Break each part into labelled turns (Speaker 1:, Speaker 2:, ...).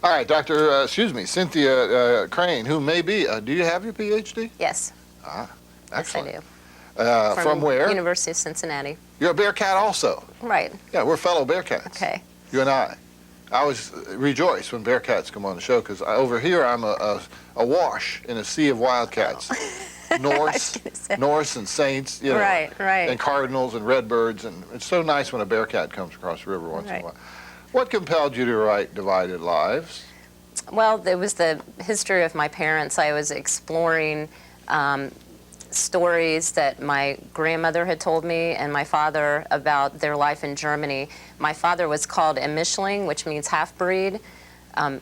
Speaker 1: All right, Cynthia Crane, who may be, do you have your PhD?
Speaker 2: Yes.
Speaker 1: Ah, excellent.
Speaker 2: Yes, I do.
Speaker 1: From where?
Speaker 2: University of Cincinnati.
Speaker 1: You're a Bearcat also?
Speaker 2: Right.
Speaker 1: Yeah, we're fellow Bearcats.
Speaker 2: Okay.
Speaker 1: You and I. I always rejoice when Bearcats come on the show because over here I'm a wash in a sea of Wildcats. Norse and Saints, you know,
Speaker 2: right.
Speaker 1: and Cardinals and Redbirds, and it's so nice when a Bearcat comes across the river once in a while. What compelled you to write Divided Lives?
Speaker 2: Well, it was the history of my parents. I was exploring stories that my grandmother had told me and my father about their life in Germany. My father was called a Mischling, which means half-breed.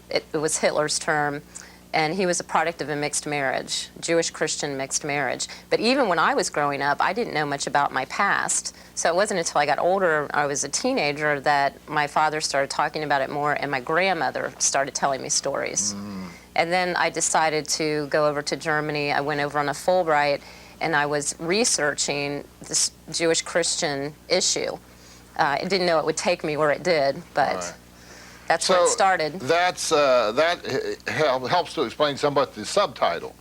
Speaker 2: It was Hitler's term. And he was a product of a mixed marriage, Jewish-Christian mixed marriage. But even when I was growing up, I didn't know much about my past. So it wasn't until I got older, I was a teenager, that my father started talking about it more, and my grandmother started telling me stories. And then I decided to go over to Germany. I went over on a Fulbright, and I was researching this Jewish-Christian issue. I didn't know it would take me where it did, but that's where it started.
Speaker 1: That helps to explain somewhat the subtitle,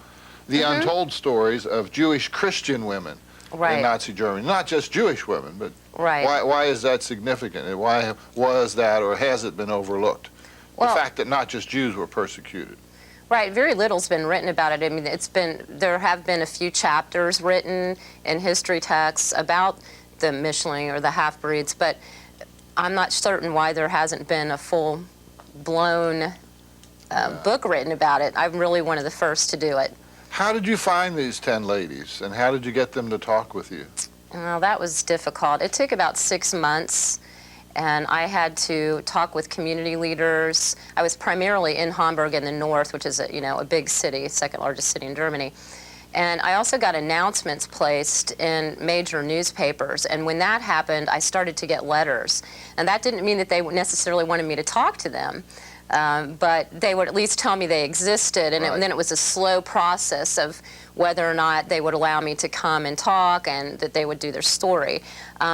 Speaker 1: The Untold Stories of Jewish Christian Women in Nazi Germany. Not just Jewish women, but why is that significant? And why was that, or has it been overlooked? Well, the fact that not just Jews were persecuted.
Speaker 2: Right, very little's been written about it. I mean, there have been a few chapters written in history texts about the Mischling or the half-breeds, but I'm not certain why there hasn't been a full-blown book written about it. I'm really one of the first to do it.
Speaker 1: How did you find these 10 ladies, and how did you get them to talk with you?
Speaker 2: Well, that was difficult. It took about 6 months, and I had to talk with community leaders. I was primarily in Hamburg in the north, which is a big city, second largest city in Germany. And I also got announcements placed in major newspapers. And when that happened, I started to get letters. And that didn't mean that they necessarily wanted me to talk to them, but they would at least tell me they existed. And, and then it was a slow process of whether or not they would allow me to come and talk and that they would do their story.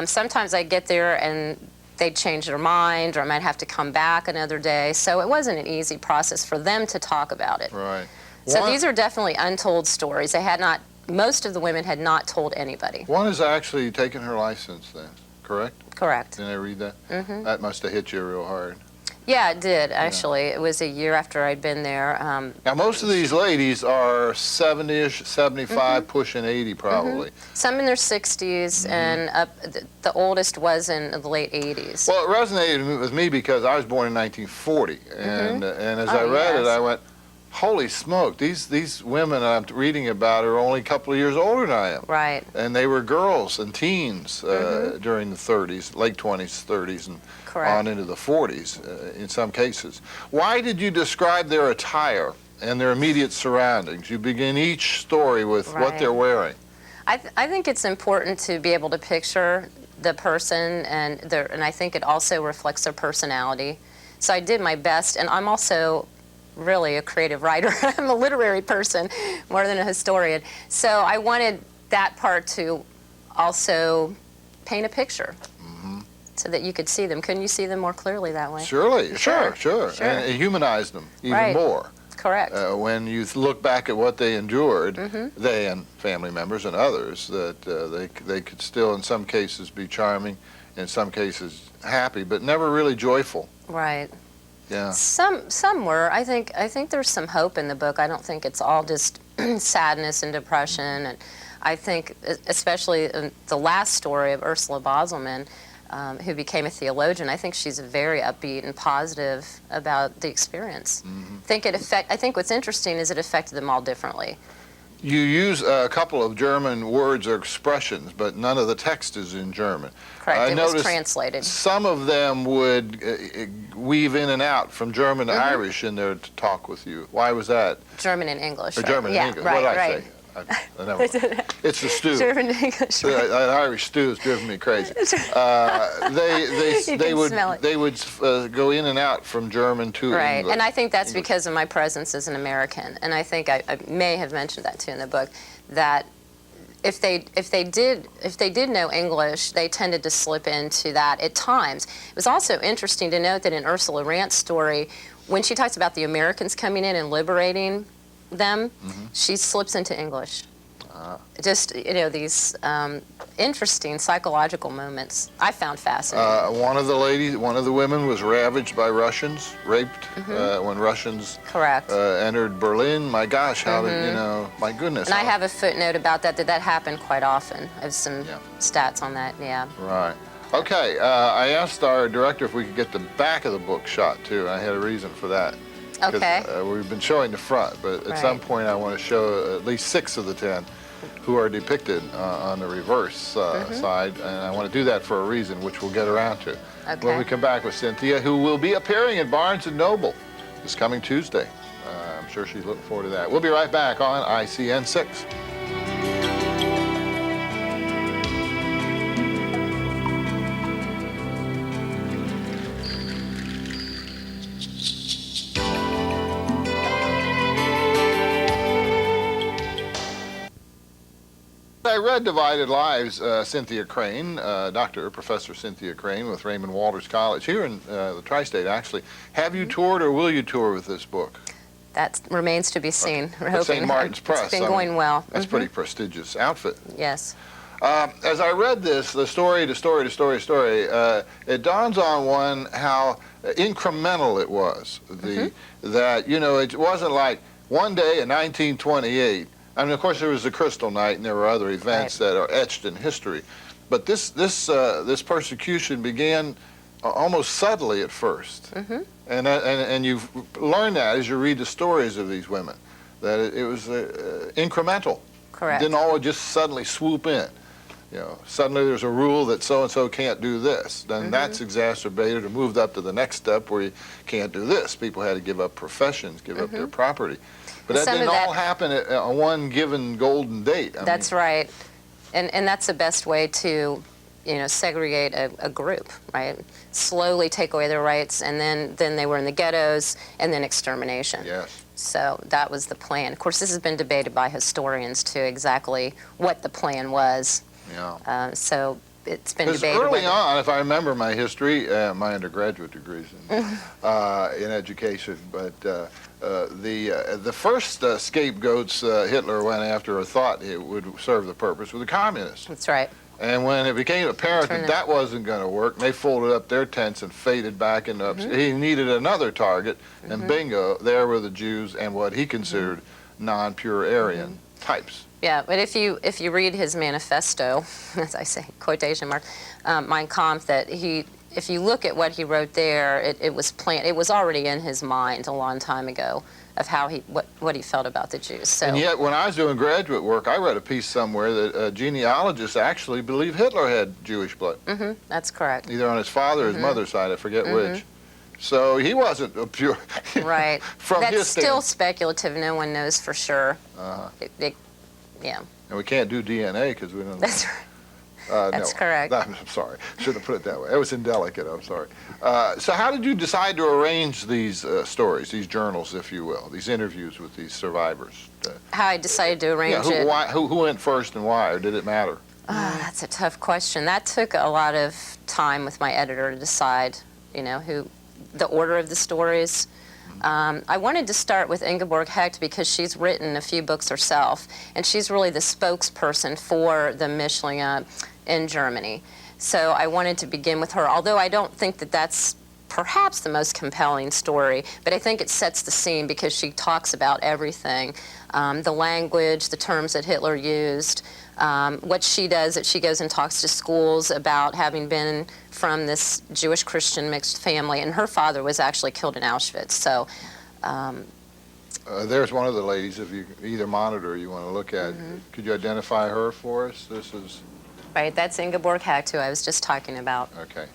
Speaker 2: Sometimes I'd get there and they'd change their mind, or I might have to come back another day. So it wasn't an easy process for them to talk about it.
Speaker 1: Right.
Speaker 2: So these are definitely untold stories. They had not, most of the women had not told anybody.
Speaker 1: One has actually taken her license then, correct?
Speaker 2: Correct.
Speaker 1: Did I read that? That must have hit you real hard.
Speaker 2: Yeah, it did, actually. It was a year after I'd been there.
Speaker 1: Now, most of these ladies are 70-ish, 75, pushing 80 probably.
Speaker 2: Some in their 60s, and the oldest was in the late 80s.
Speaker 1: Well, it resonated with me because I was born in 1940, and as I read it, I went, holy smoke, these women I'm reading about are only a couple of years older than I am.
Speaker 2: Right.
Speaker 1: And they were girls and teens during the 30s, late 20s, 30s, and on into the 40s in some cases. Why did you describe their attire and their immediate surroundings? You begin each story with what they're wearing.
Speaker 2: I think it's important to be able to picture the person, and I think it also reflects their personality. So I did my best, and I'm also really a creative writer. I'm a literary person more than a historian. So I wanted that part to also paint a picture so that you could see them. Couldn't you see them more clearly that way?
Speaker 1: Surely, sure. And it humanized them even more.
Speaker 2: Correct.
Speaker 1: When you look back at what they endured, they and family members and others, that they could still in some cases be charming, in some cases happy, but never really joyful.
Speaker 2: Right.
Speaker 1: Yeah.
Speaker 2: Some were. I think there's some hope in the book. I don't think it's all just sadness and depression. And I think, especially in the last story of Ursula Bosselmann, who became a theologian, I think she's very upbeat and positive about the experience. I think what's interesting is it affected them all differently.
Speaker 1: You use a couple of German words or expressions, but none of the text is in German.
Speaker 2: Correct, it was translated.
Speaker 1: Some of them would weave in and out from German to Irish in there to talk with you. Why was that?
Speaker 2: German and English.
Speaker 1: Or German and English.
Speaker 2: Right,
Speaker 1: what did I say? It's the stew.
Speaker 2: German and English.
Speaker 1: The Irish stew has driven me crazy. They would go in and out from German to English.
Speaker 2: And I think that's because of my presence as an American. And I think I may have mentioned that too in the book, that if they did know English, they tended to slip into that at times. It was also interesting to note that in Ursula Randt's story, when she talks about the Americans coming in and liberating them, she slips into English. Just, you know, these interesting psychological moments I found fascinating.
Speaker 1: One of the women was ravaged by Russians, raped when Russians entered Berlin. My gosh, how did, you know, my goodness.
Speaker 2: And I have a footnote about that happened quite often. I have some stats on that,
Speaker 1: Right. Okay, I asked our director if we could get the back of the book shot, too. I had a reason for that.
Speaker 2: Okay.
Speaker 1: We've been showing the front, but at some point I want to show at least 6 of the 10 who are depicted on the reverse side, and I want to do that for a reason, which we'll get around to. When we come back with Cynthia, who will be appearing at Barnes & Noble this coming Tuesday. I'm sure she's looking forward to that. We'll be right back on ICN 6. I read Divided Lives, Cynthia Crane, Professor Cynthia Crane with Raymond Walters College here in the Tri-State, actually. Have you toured or will you tour with this book?
Speaker 2: That remains to be seen. We're hoping.
Speaker 1: St. Martin's Press.
Speaker 2: It's been going well.
Speaker 1: That's a pretty prestigious outfit.
Speaker 2: Yes.
Speaker 1: As I read this, the story, it dawns on one how incremental it was. That, you know, it wasn't like one day in 1928. I mean, of course, there was the Crystal Night, and there were other events that are etched in history. But this persecution began almost subtly at first, and you've learned that as you read the stories of these women, that it was incremental.
Speaker 2: Correct.
Speaker 1: It didn't all just suddenly swoop in. You know, suddenly there's a rule that so-and-so can't do this. Then that's exacerbated or moved up to the next step where you can't do this. People had to give up professions, give up their property. But that didn't all happen at one given golden date.
Speaker 2: That's right. And that's the best way to, you know, segregate a group, right? Slowly take away their rights, and then they were in the ghettos, and then extermination.
Speaker 1: Yes.
Speaker 2: So that was the plan. Of course, this has been debated by historians, too, exactly what the plan was.
Speaker 1: Yeah.
Speaker 2: So it's been debated.
Speaker 1: Because early on, if I remember my history, my undergraduate degrees in education, but the first scapegoats Hitler went after or thought it would serve the purpose were the communists.
Speaker 2: That's right.
Speaker 1: And when it became apparent that wasn't going to work, they folded up their tents and faded back into He needed another target, and bingo, there were the Jews and what he considered non-pure Aryan types.
Speaker 2: Yeah, but if you read his manifesto, as I say, quotation mark, Mein Kampf, that if you look at what he wrote there, it was planned. It was already in his mind a long time ago of how what he felt about the Jews. So.
Speaker 1: And yet, when I was doing graduate work, I read a piece somewhere that genealogists actually believe Hitler had Jewish blood.
Speaker 2: That's correct.
Speaker 1: Either on his father or his mother's side, I forget which. So he wasn't a pure.
Speaker 2: Right.
Speaker 1: From
Speaker 2: That's
Speaker 1: his
Speaker 2: still speculative. No one knows for sure. Yeah.
Speaker 1: And we can't do DNA because we don't.
Speaker 2: That's right. That's correct.
Speaker 1: I'm sorry. Shouldn't have put it that way. It was indelicate. I'm sorry. So how did you decide to arrange these stories, these journals, if you will, these interviews with these survivors?
Speaker 2: How I decided to arrange it?
Speaker 1: Who went first and why, or did it matter?
Speaker 2: That's a tough question. That took a lot of time with my editor to decide, you know, the order of the stories. I wanted to start with Ingeborg Hecht because she's written a few books herself, and she's really the spokesperson for the Mischlinge in Germany. So I wanted to begin with her, although I don't think that that's perhaps the most compelling story, but I think it sets the scene because she talks about everything, the language, the terms that Hitler used, what she does, that she goes and talks to schools about having been from this Jewish Christian mixed family, and her father was actually killed in Auschwitz. So
Speaker 1: there's one of the ladies, if you either monitor or you want to look at. Could you identify her for us? This is
Speaker 2: right. That's Ingeborg Hecht, who I was just talking about.
Speaker 1: Okay.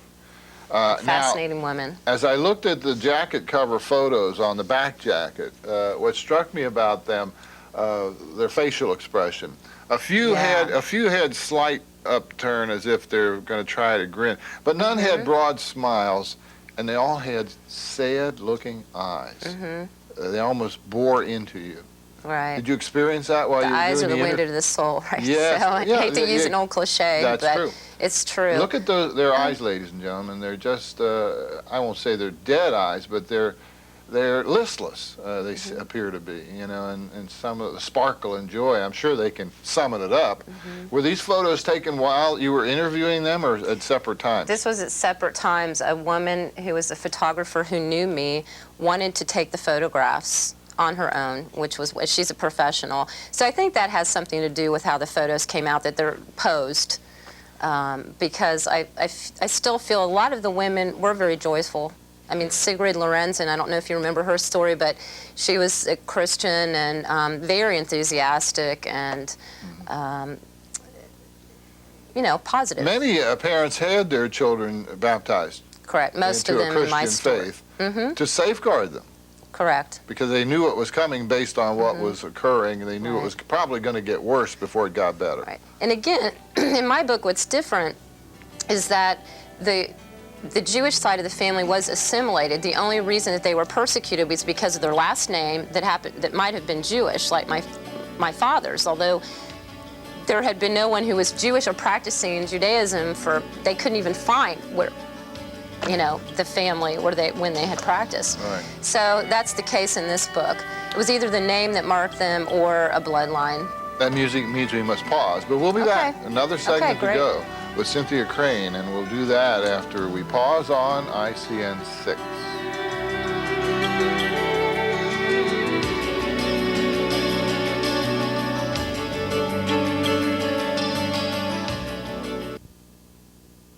Speaker 2: Fascinating woman.
Speaker 1: As I looked at the jacket cover photos on the back jacket, what struck me about them, their facial expression. A few had slight upturn as if they're going to try to grin, but none had broad smiles, and they all had sad-looking eyes. They almost bore into you.
Speaker 2: Right.
Speaker 1: Did you experience that while you were doing the
Speaker 2: eyes are the window to the soul, right?
Speaker 1: Yes.
Speaker 2: So I hate to use an old cliche,
Speaker 1: that's
Speaker 2: but
Speaker 1: true.
Speaker 2: It's true.
Speaker 1: Look at their eyes, ladies and gentlemen. They're just, I won't say they're dead eyes, but they're they're listless, they appear to be, you know, and some of the sparkle and joy, I'm sure they can summon it up. Were these photos taken while you were interviewing them or at separate times?
Speaker 2: This was at separate times. A woman who was a photographer who knew me wanted to take the photographs on her own, which was, she's a professional. So I think that has something to do with how the photos came out, that they're posed. Because I still feel a lot of the women were very joyful. I mean, Sigrid Lorenzen, I don't know if you remember her story, but she was a Christian and very enthusiastic and, you know, positive.
Speaker 1: Many parents had their children baptized.
Speaker 2: Correct. Most of them in my story.
Speaker 1: Faith to safeguard them.
Speaker 2: Correct.
Speaker 1: Because they knew what was coming based on what was occurring, and they knew it was probably going to get worse before it got better.
Speaker 2: Right. And again, in my book, what's different is that the Jewish side of the family was assimilated. The only reason that they were persecuted was because of their last name that might have been Jewish, like my father's, although there had been no one who was Jewish or practicing Judaism they couldn't even find where, you know, the family when they had practiced.
Speaker 1: Right.
Speaker 2: So that's the case in this book. It was either the name that marked them or a bloodline.
Speaker 1: That music means we must pause, but we'll be back. Another segment to go with Cynthia Crane, and we'll do that after we pause on ICN 6.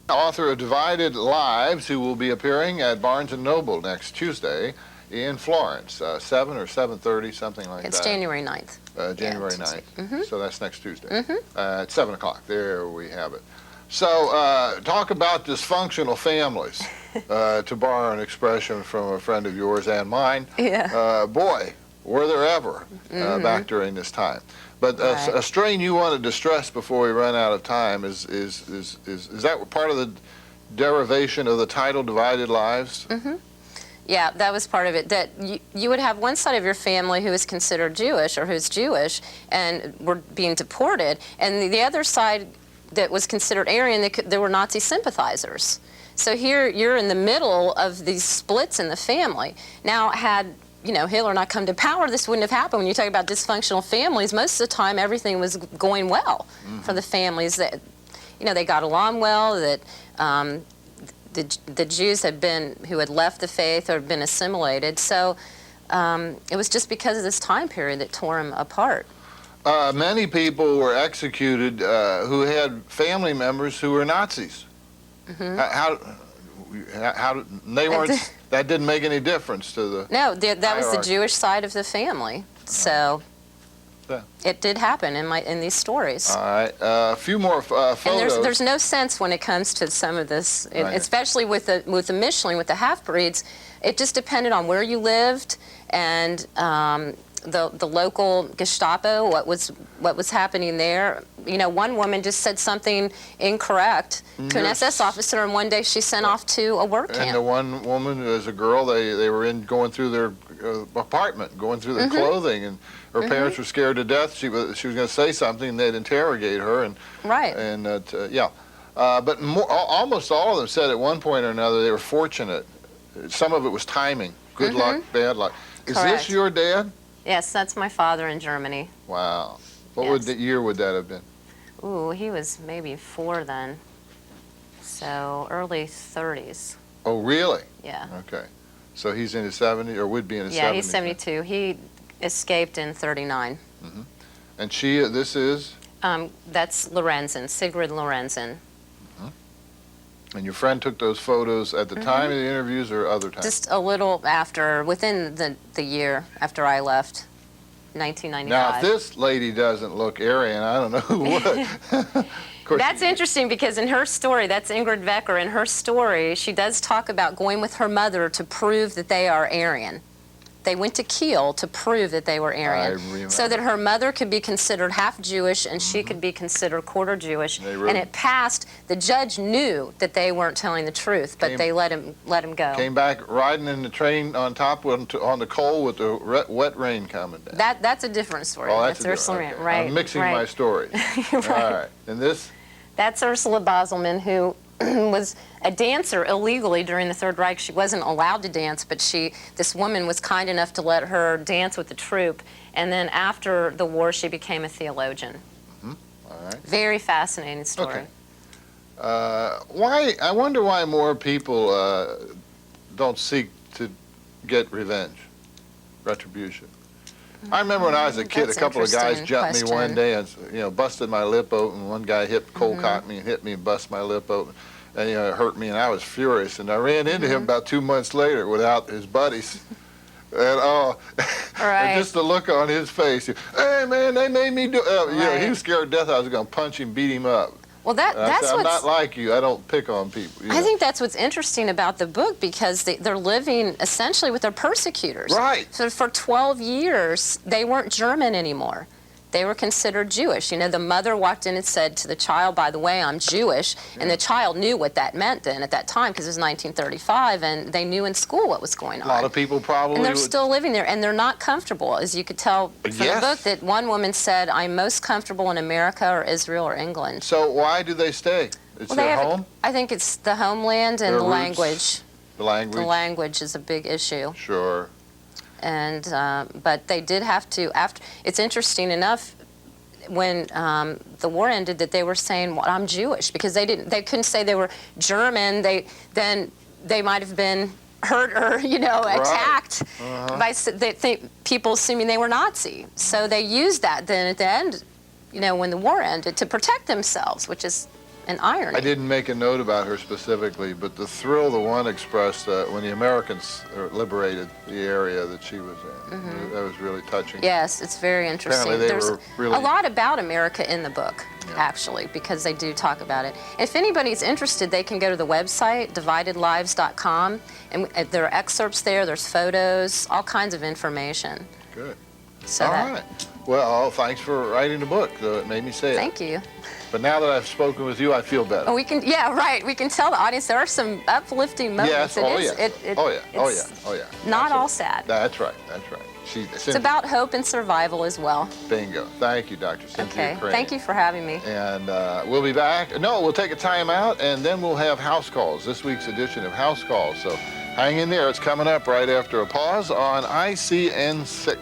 Speaker 1: Author of Divided Lives, who will be appearing at Barnes & Noble next Tuesday in Florence, 7 or 7:30, something like that.
Speaker 2: It's January 9th.
Speaker 1: January 9th. So that's next Tuesday at 7 o'clock. There we have it. So talk about dysfunctional families, to borrow an expression from a friend of yours and mine.
Speaker 2: Yeah.
Speaker 1: Boy, were there ever back during this time. But a strain you wanted to stress before we run out of time is that part of the derivation of the title Divided Lives?
Speaker 2: Yeah, that was part of it. That you would have one side of your family who is considered Jewish or who's Jewish and were being deported, and the other side that was considered Aryan, they were Nazi sympathizers. So here you're in the middle of these splits in the family. Now, had Hitler not come to power, this wouldn't have happened. When you talk about dysfunctional families, most of the time everything was going well for the families. That they got along well. That the Jews who had left the faith or had been assimilated. So it was just because of this time period that tore them apart.
Speaker 1: Many people were executed who had family members who were Nazis. How they weren't? That didn't make any difference to the.
Speaker 2: No, that was the Jewish side of the family. So it did happen in these stories.
Speaker 1: All right, a few more photos.
Speaker 2: And there's no sense when it comes to some of this, especially with the Michelin, with the half-breeds. It just depended on where you lived and the local Gestapo, what was happening there. One woman just said something incorrect to an SS officer, and one day she sent off to a work camp.
Speaker 1: And the one woman, as a girl, they were going through their apartment, going through their clothing, and her parents were scared to death. She was going to say something, and they'd interrogate her, and but almost all of them said at one point or another they were fortunate. Some of it was timing, good luck, bad luck. Is this your dad?
Speaker 2: Yes, that's my father in Germany.
Speaker 1: Wow. What year would that have been?
Speaker 2: Ooh, he was maybe 4 then. So early 30s.
Speaker 1: Oh, really?
Speaker 2: Yeah.
Speaker 1: Okay. So he's in his 70s, or would be in his 70s?
Speaker 2: Yeah, he's 72. He escaped in 39.
Speaker 1: And this is?
Speaker 2: That's Lorenzen, Sigrid Lorenzen.
Speaker 1: And your friend took those photos at the time of the interviews or other times? Just
Speaker 2: a little after, within the year after I left, 1995.
Speaker 1: Now, if this lady doesn't look Aryan, I don't know who would.
Speaker 2: That's interesting because in her story, that's Ingrid Becker, in her story, she does talk about going with her mother to prove that they are Aryan. They went to Kiel to prove that they were Aryan, so that her mother could be considered half Jewish and she could be considered quarter Jewish. And it passed. The judge knew that they weren't telling the truth, but they let him go.
Speaker 1: Came back riding in the train on top on the coal with the wet rain coming down.
Speaker 2: That's a different story.
Speaker 1: Oh, that's Ursula,
Speaker 2: right?
Speaker 1: I'm mixing my stories.
Speaker 2: Right.
Speaker 1: All right. And this?
Speaker 2: That's Ursula Baselman, who was a dancer illegally during the Third Reich. She wasn't allowed to dance, but this woman was kind enough to let her dance with the troupe. And then after the war, she became a theologian.
Speaker 1: All right.
Speaker 2: Very fascinating story.
Speaker 1: Okay. I wonder why more people don't seek to get revenge, retribution. I remember when I was a kid,
Speaker 2: That's
Speaker 1: a couple of guys jumped me one
Speaker 2: question.
Speaker 1: day and busted my lip open. One guy cold cocked me and hit me and busted my lip open, and it hurt me, and I was furious. And I ran into him about 2 months later without his buddies, and and just the look on his face. Hey man, they made me do. He was scared to death I was going to punch him, beat him up.
Speaker 2: Well, that's
Speaker 1: I'm
Speaker 2: what's...
Speaker 1: not like you. I don't pick on people.
Speaker 2: I think that's what's interesting about the book, because they're living essentially with their persecutors.
Speaker 1: Right.
Speaker 2: So for 12 years, they weren't German anymore. They were considered Jewish. You know, the mother walked in and said to the child, by the way, I'm Jewish. And the child knew what that meant then at that time, because it was 1935, and they knew in school what was going on.
Speaker 1: A lot of people probably
Speaker 2: And they're still living there, and they're not comfortable. As you could tell from the book, that one woman said, I'm most comfortable in America or Israel or England.
Speaker 1: So why do they stay? It's their home?
Speaker 2: I think it's the homeland and
Speaker 1: Their
Speaker 2: the
Speaker 1: roots?
Speaker 2: language.
Speaker 1: The language?
Speaker 2: The language is a big issue.
Speaker 1: Sure.
Speaker 2: And, but they did have to, it's interesting enough, when the war ended, that they were saying, well, I'm Jewish, because they couldn't say they were German. Then they might have been hurt or, attacked by people assuming they were Nazi. So they used that then at the end, when the war ended, to protect themselves, which is an irony.
Speaker 1: I didn't make a note about her specifically, but the thrill the one expressed when the Americans liberated the area that she was in, that was really touching.
Speaker 2: Yes, it's very interesting.
Speaker 1: Apparently
Speaker 2: There's
Speaker 1: really...
Speaker 2: a lot about America in the book, actually, because they do talk about it. If anybody's interested, they can go to the website, dividedlives.com, and there are excerpts there, there's photos, all kinds of information.
Speaker 1: Good.
Speaker 2: So
Speaker 1: all right. Well, thanks for writing the book, though it made me say it.
Speaker 2: Thank you.
Speaker 1: But now that I've spoken with you, I feel better.
Speaker 2: We can, we can tell the audience there are some uplifting moments.
Speaker 1: Yes,
Speaker 2: Not all sad.
Speaker 1: That's right.
Speaker 2: It's about hope and survival as well.
Speaker 1: Bingo. Thank you, Dr. Cynthia Crane.
Speaker 2: Thank you for having me.
Speaker 1: And we'll be back. No, we'll take a time out, and then we'll have House Calls, this week's edition of House Calls. So hang in there. It's coming up right after a pause on ICN 6.